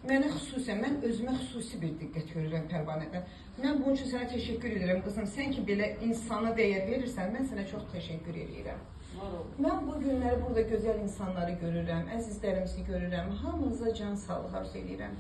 Mənə xüsusən, mən özümə xüsusi bir diqqət görürəm Pərvanədən. Mən bunun üçün sənə təşəkkür edirəm qızım. Sən ki belə insana dəyər verirsən, mən sənə çox təşəkkür edirəm. Mən bu günləri burada gözəl insanları görürəm, əzizlərimizi görürəm. Hamınıza can sağlıq arzu edirəm.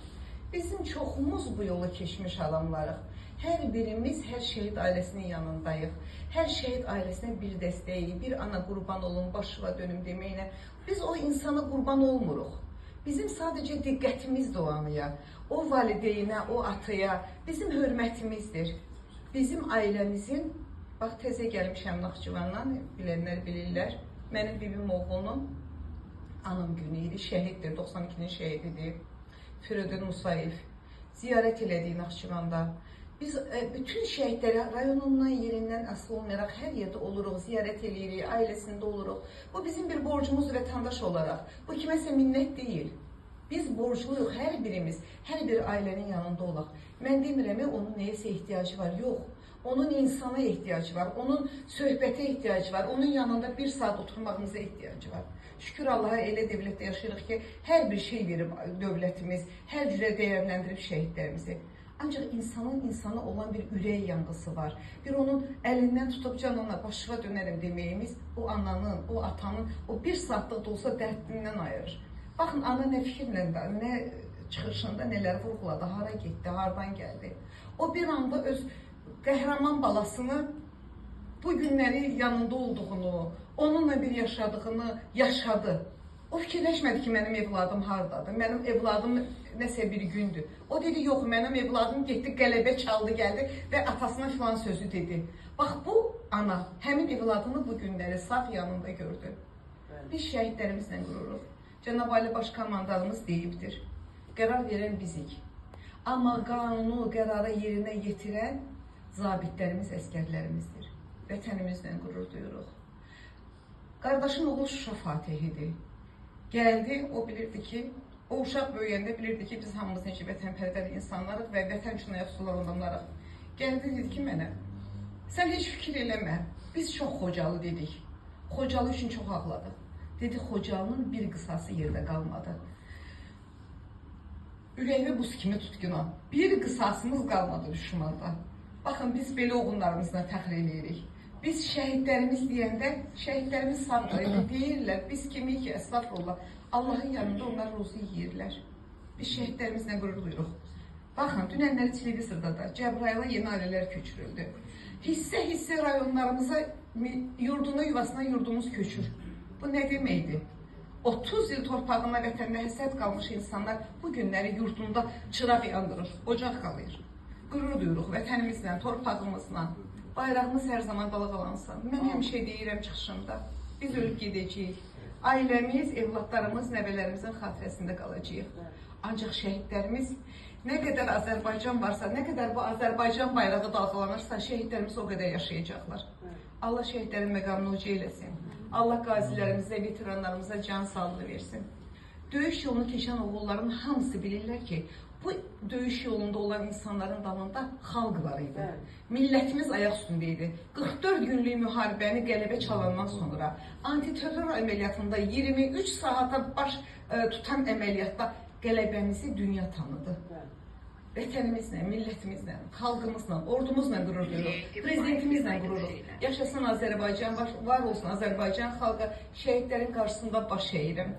Bizim çoxumuz bu yolu keçmiş adamlarıq. Hər birimiz hər şəhid ailəsinin yanındayıq. Hər şəhid ailəsinə bir dəstəyi, bir ana qurban olun, başıva dönüm deməklə. Biz o insana qurban olmuruq. Bizim sadəcə diqqətimizdir o anıya, o valideynə, o ataya, bizim hörmətimizdir. Bizim ailəmizin, bax təzə gəlmişəm Naxçıvandan, bilənlər bilirlər, mənim bibim oğlunun anım günü idi, şəhiddir, 92-nin şəhididir, Firidun Musayev, ziyarət elədik Naxçıvanda. Biz bütün şəhidləri rayonundan, yerindən asılı olmayaraq hər yerdə oluruq, ziyarət eləyirik, ailəsində oluruq. Bu bizim bir borcumuzdur vətəndaş olaraq. Bu kiməsə minnət deyil. Biz borcluyuq, hər birimiz, hər bir ailənin yanında olaq. Mən demirəm, onun neyəsə ehtiyacı var, yox. Onun insana ehtiyacı var, onun söhbətə ehtiyacı var, onun yanında bir saat oturmağımıza ehtiyacı var. Şükür Allaha elə dövlətdə yaşayırıq ki, hər bir şey verib dövlətimiz, hər cürə dəyərləndirib şəhidlərimizi. Ancaq insanın insana olan bir ürək yanğısı var. Bir onun əlindən tutub canına başıva dönərəm deməyimiz o ananın, o atanın o bir saatlıq da olsa dərdindən ayırır. Baxın, ana nə fikirlə, nə çıxışında nələr vurğuladı, hara getdi, haradan gəldi. O bir anda öz qəhrəman balasını bu günləri yanında olduğunu, onunla bir yaşadığını yaşadı. O fikirləşmədi ki, mənim evladım haradadır, mənim evladım nəsə bir gündür. O dedi, yox, mənim evladım getdi, qələbə çaldı, gəldi və atasına filan sözü dedi. Bax, bu ana həmin evladını bu günləri sağ yanında gördü. Biz şəhidlərimizlə qururuq. Cənab Ali Baş Komandanımız deyibdir, qərar verən bizik. Amma qanunu, qərarı yerinə yetirən zabitlərimiz, əskərlərimizdir. Vətənimizlə qürur duyuruq. Qardaşın oğlu Şuşa Fatihidir. Gəldi, o bilirdi ki, o uşaq böyüyəndə bilirdi ki, biz hamımız necə vətənpərvər insanlarıq və vətən üçün ayaq tutulan adamlarıq. Gəldi, dedi ki, mənə, sən heç fikir eləmə, biz çox Xocalı dedik. Xocalı üçün çox ağladıq. Dedi, Xocalının bir qısası yerdə qalmadı. Ürəyimi buz kimi tutquna. Bir qısasımız qalmadı düşmanda. Baxın, biz belə oğullarımızla fəxr eləyirik. Biz şəhidlərimiz deyəndə, şəhidlərimiz sağdır, deyirlər, biz kimi ki, əstəğfurullah, Allahın yanında onlar ruzu yeyirlər. Biz şəhidlərimizlə qürur duyuruq. Baxın, dünənləri televizorda da Cəbrayıla yeni ailələr köçürüldü. Hissə-hissə rayonlarımıza, yurduna, yuvasına yurdumuz köçür. Bu nə deməkdir? 30 il torpağına, vətənlə həsrət qalmış insanlar bu günləri yurdunda çıraq yandırır, ocaq qalır. Qürur duyuruq vətənimizlə, torpağımızla. Bayrağımız hər zaman dalğalansın. Mən həmişə deyirəm çıxışımda, biz ölüb gedəcəyik. Ailəmiz, evlatlarımız, nəvələrimizin xatirəsində qalacağıq. Ancaq şəhidlərimiz, nə qədər Azərbaycan varsa, nə qədər bu Azərbaycan bayrağı dalğalanırsa, şəhidlərimiz o qədər yaşayacaqlar. Allah şəhidlərin məqamını uca eləsin. Allah qazilərimizə, veteranlarımıza can sağlığı versin. Döyüş yolunu keçən oğulların hamısı bilirlər ki, bu döyüş yolunda olan insanların dalında xalq var idi. Millətimiz ayaq üstündə idi. 44 günlük müharibəni qələbə çalandan sonra antiterror əməliyyatında 23 saata baş tutan əməliyyatda qələbəmizi dünya tanıdı. Vətənimizlə, millətimizlə, xalqımızla, ordumuzla qürur duyuruq, prezidentimizlə qururuq. Yaşasın Azərbaycan, var olsun Azərbaycan xalqı, şəhidlərin qarşısında baş əyirəm.